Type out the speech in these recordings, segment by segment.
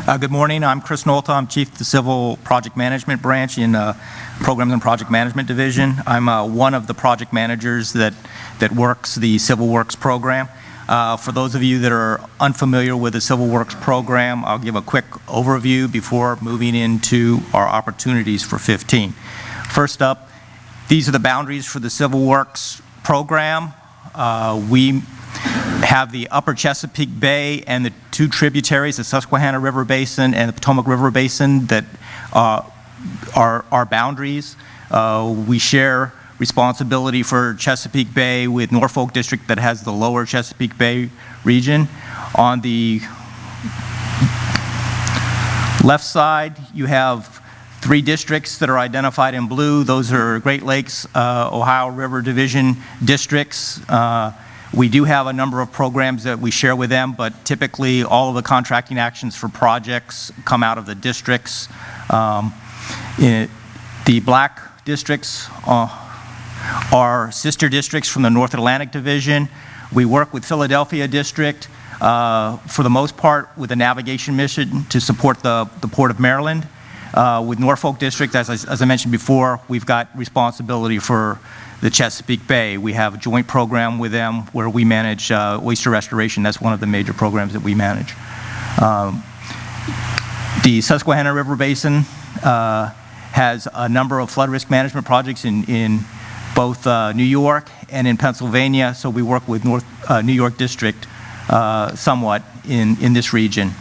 Good morning. I'm Chris Nolta. I'm Chief of the Civil Project Management Branch in Programs and Project Management Division. I'm one of the project managers that works the Civil Works program. For those of you that are unfamiliar with the Civil Works program, I'll give a quick overview before moving into our opportunities for 15. First up, these are the boundaries for the Civil Works program. We have the upper Chesapeake Bay and the two tributaries, the Susquehanna River Basin and the Potomac River Basin, that are our boundaries. We share responsibility for Chesapeake Bay with Norfolk District that has the lower Chesapeake Bay region. On the left side, you have 3 districts that are identified in blue. Those are Great Lakes, Ohio River Division districts. We do have a number of programs that we share with them, but typically all of the contracting actions for projects come out of the districts. The black districts are sister districts from the North Atlantic Division. We work with Philadelphia District for the most part with a navigation mission to support the Port of Maryland. With Norfolk District, as I mentioned before, we've got responsibility for the Chesapeake Bay. We have a joint program with them where we manage oyster restoration. That's one of the major programs that we manage. The Susquehanna River Basin has a number of flood risk management projects in both New York and in Pennsylvania, so we work with New York District somewhat in this region.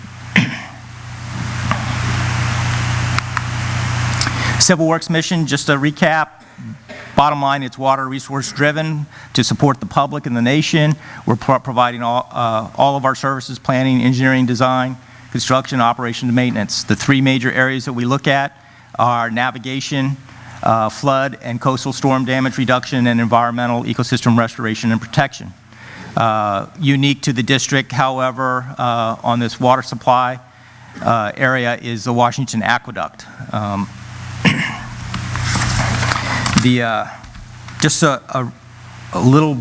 Civil Works mission, just a recap. Bottom line, it's water resource driven to support the public and the nation. We're providing all of our services: planning, engineering, design, construction, operation, and maintenance. The 3 major areas that we look at are navigation, flood and coastal storm damage reduction, and environmental ecosystem restoration and protection. Unique to the district, however, on this water supply area is the Washington Aqueduct. Just a little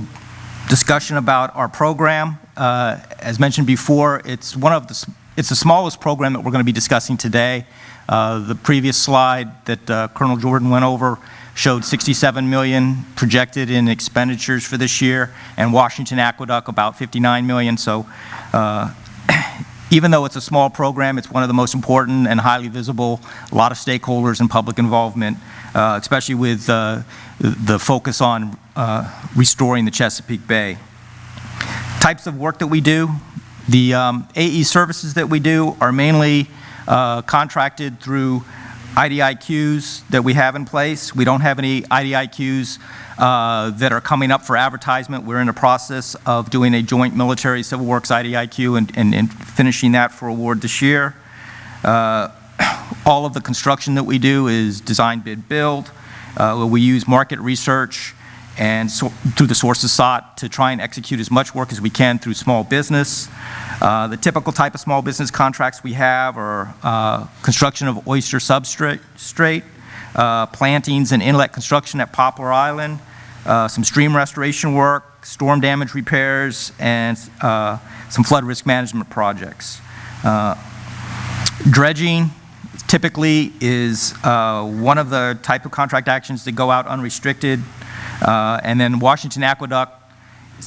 discussion about our program. As mentioned before, it's the smallest program that we're going to be discussing today. The previous slide that Colonel Jordan went over showed $67 million projected in expenditures for this year, and Washington Aqueduct about $59 million. So even though it's a small program, it's one of the most important and highly visible. A lot of stakeholders and public involvement, especially with the focus on restoring the Chesapeake Bay. Types of work that we do. The AE services that we do are mainly contracted through IDIQs that we have in place. We don't have any IDIQs that are coming up for advertisement. We're in the process of doing a joint military Civil Works IDIQ and finishing that for award this year. All of the construction that we do is design, bid, build. We use market research and through the sources sought to try and execute as much work as we can through small business. The typical type of small business contracts we have are construction of oyster substrate, plantings and inlet construction at Poplar Island, some stream restoration work, storm damage repairs, and some flood risk management projects. Dredging typically is one of the type of contract actions that go out unrestricted. And then Washington Aqueduct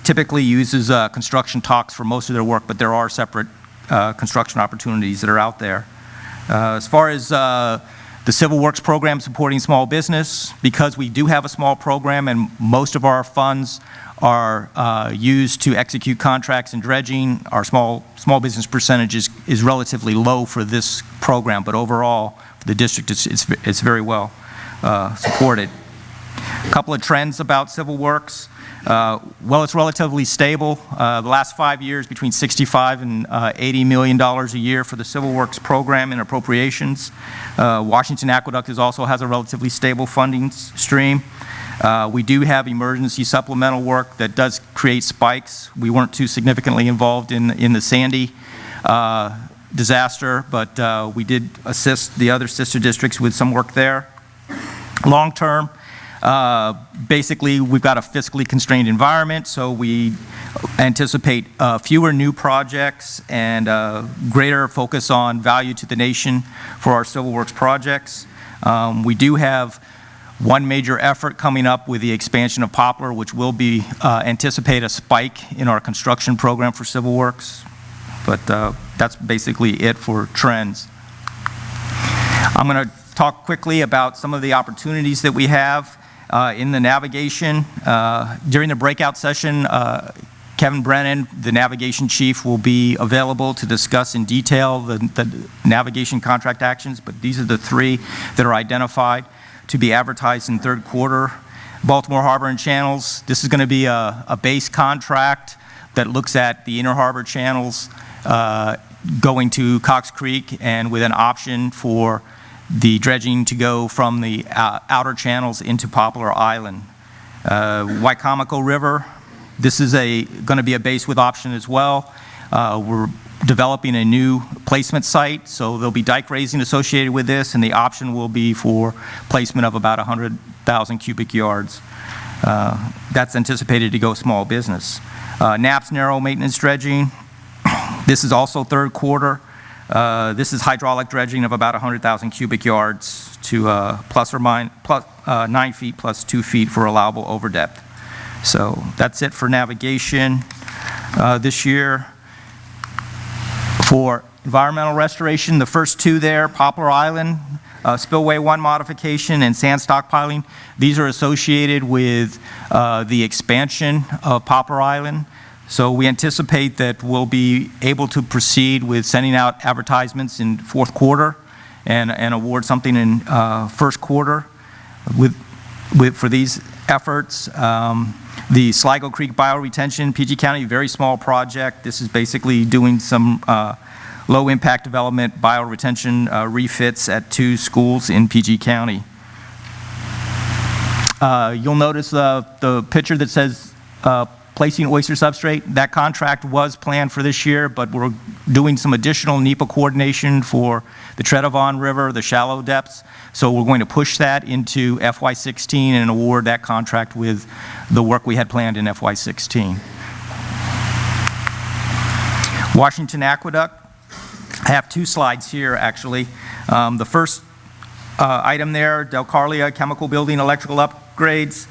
typically uses construction talks for most of their work, but there are separate construction opportunities that are out there. As far as the Civil Works program supporting small business, because we do have a small program and most of our funds are used to execute contracts and dredging, our small business percentage is relatively low for this program, but overall for the district it's very well supported. A couple of trends about Civil Works. Well, it's relatively stable. The last 5 years, between $65 and $80 million a year for the Civil Works program in appropriations. Washington Aqueduct also has a relatively stable funding stream. We do have emergency supplemental work that does create spikes. We weren't too significantly involved in the Sandy disaster, but we did assist the other sister districts with some work there. Long term, Basically, we've got a fiscally constrained environment, so we anticipate fewer new projects and greater focus on value to the nation for our civil works projects. We do have one major effort coming up with the expansion of Poplar, which will be anticipate a spike in our construction program for civil works. But that's basically it for trends. I'm going to talk quickly about some of the opportunities that we have in the navigation. During the breakout session, Kevin Brennan, the navigation chief, will be available to discuss in detail the navigation contract actions, but these are the three that are identified to be advertised in third quarter. Baltimore Harbor and Channels, this is going to be a base contract that looks at the inner harbor channels going to Cox Creek, and with an option for the dredging to go from the outer channels into Poplar Island. Wicomico River, this is going to be a base with option as well. We're developing a new placement site, so there'll be dike raising associated with this, and the option will be for placement of about 100,000 cubic yards. That's anticipated to go small business. NAP's narrow maintenance dredging, this is also third quarter. This is hydraulic dredging of about 100,000 cubic yards to plus or minus 9 feet plus 2 feet for allowable overdepth. So that's it for navigation this year. For environmental restoration, the first two there, Poplar Island, Spillway 1 modification and sand stockpiling, these are associated with the expansion of Poplar Island. So we anticipate that we'll be able to proceed with sending out advertisements in fourth quarter and award something in first quarter for these efforts. The Sligo Creek bioretention, PG County, very small project. This is basically doing some low impact development bioretention refits at 2 schools in PG County. You'll notice the picture that says placing oyster substrate. That contract was planned for this year, but we're doing some additional NEPA coordination for the Tredavon River, the shallow depths. So we're going to push that into FY16 and award that contract with the work we had planned in FY16. Washington Aqueduct. I have 2 slides here, actually. The first item there, Del Carlia Chemical Building Electrical Upgrades.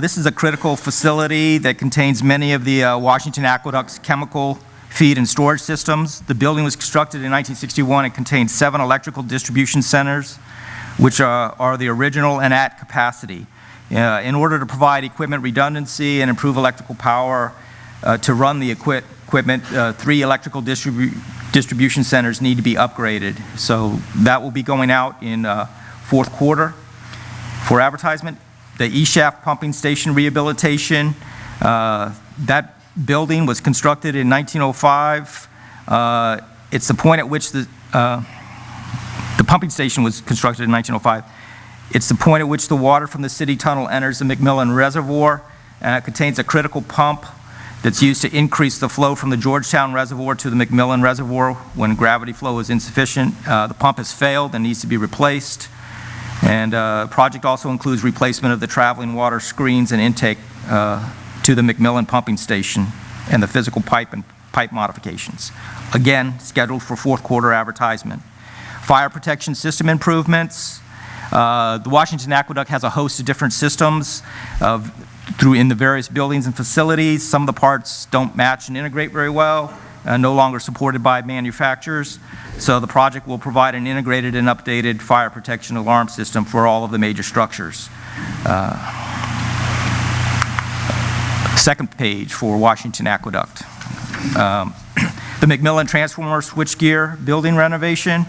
This is a critical facility that contains many of the Washington Aqueduct's chemical feed and storage systems. The building was constructed in 1961 and contains 7 electrical distribution centers, which are the original and at capacity. In order to provide equipment redundancy and improve electrical power to run the equipment, 3 electrical distribution centers need to be upgraded. So that will be going out in fourth quarter. For advertisement, the E-shaft pumping station rehabilitation, that building was constructed in 1905. It's the point at which the pumping station was constructed in 1905. It's the point at which the water from the city tunnel enters the McMillan Reservoir, and it contains a critical pump that's used to increase the flow from the Georgetown Reservoir to the McMillan Reservoir when gravity flow is insufficient. The pump has failed and needs to be replaced. And the project also includes replacement of the traveling water screens and intake to the McMillan pumping station and the physical pipe modifications. Again, scheduled for fourth quarter advertisement. Fire protection system improvements. The Washington Aqueduct has a host of different systems in the various buildings and facilities. Some of the parts don't match and integrate very well, no longer supported by manufacturers. So the project will provide an integrated and updated fire protection alarm system for all of the major structures. Second page for Washington Aqueduct. The McMillan Transformer Switchgear building renovation.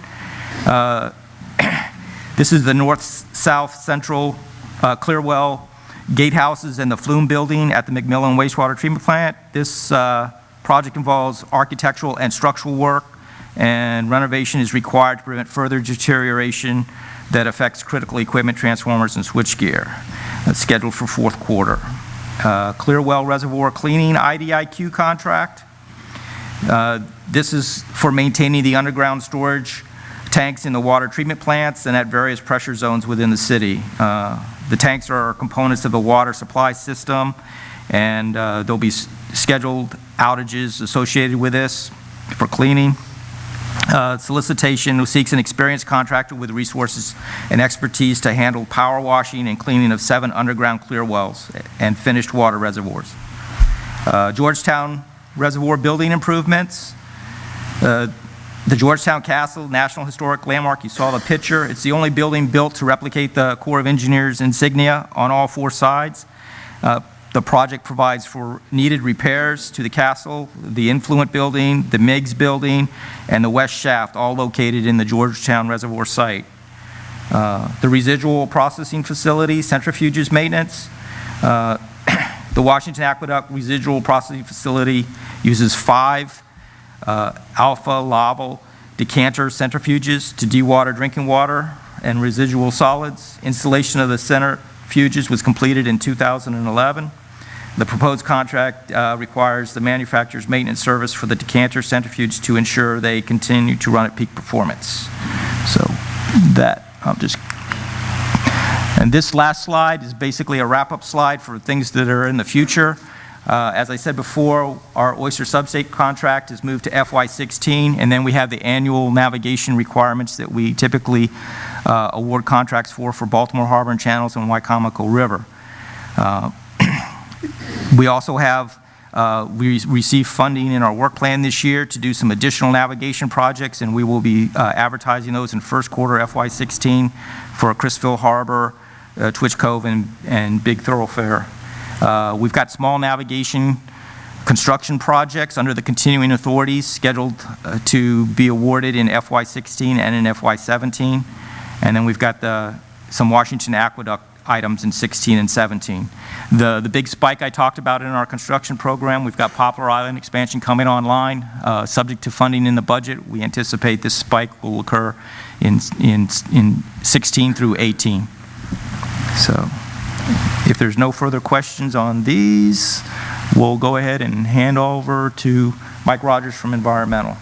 This is the north-south central Clearwell gatehouses and the flume building at the McMillan wastewater treatment plant. This project involves architectural and structural work, and renovation is required to prevent further deterioration that affects critical equipment, transformers, and switchgear. That's scheduled for fourth quarter. Clearwell Reservoir Cleaning IDIQ contract. This is for maintaining the underground storage tanks in the water treatment plants and at various pressure zones within the city. The tanks are components of the water supply system, and there'll be scheduled outages associated with this for cleaning. Solicitation seeks an experienced contractor with resources and expertise to handle power washing and cleaning of 7 underground clear wells and finished water reservoirs. Georgetown Reservoir building improvements. The Georgetown Castle, National Historic Landmark, you saw the picture. It's the only building built to replicate the Corps of Engineers insignia on all 4 sides. The project provides for needed repairs to the castle, the Influent building, the Meigs building, and the West Shaft, all located in the Georgetown Reservoir site. The residual processing facility, centrifuges maintenance. The Washington Aqueduct residual processing facility uses 5 alpha Laval decanter centrifuges to dewater drinking water and residual solids. Installation of the centrifuges was completed in 2011. The proposed contract requires the manufacturer's maintenance service for the decanter centrifuge to ensure they continue to run at peak performance. So that, and this last slide is basically a wrap-up slide for things that are in the future. As I said before, our Oyster Substate contract is moved to FY16, and then we have the annual navigation requirements that we typically award contracts for Baltimore Harbor and Channels and Wicomico River. We also have, we received funding in our work plan this year to do some additional navigation projects, and we will be advertising those in first quarter FY16 for Crisfield Harbor, Twitch Cove, and Big Thoroughfare. We've got small navigation construction projects under the continuing authorities scheduled to be awarded in FY16 and in FY17. And then we've got some Washington Aqueduct items in 16 and 17. The big spike I talked about in our construction program, we've got Poplar Island expansion coming online. Subject to funding in the budget, we anticipate this spike will occur in 16 through 18. So if there's no further questions on these, we'll go ahead and hand over to Mike Rogers from Environmental.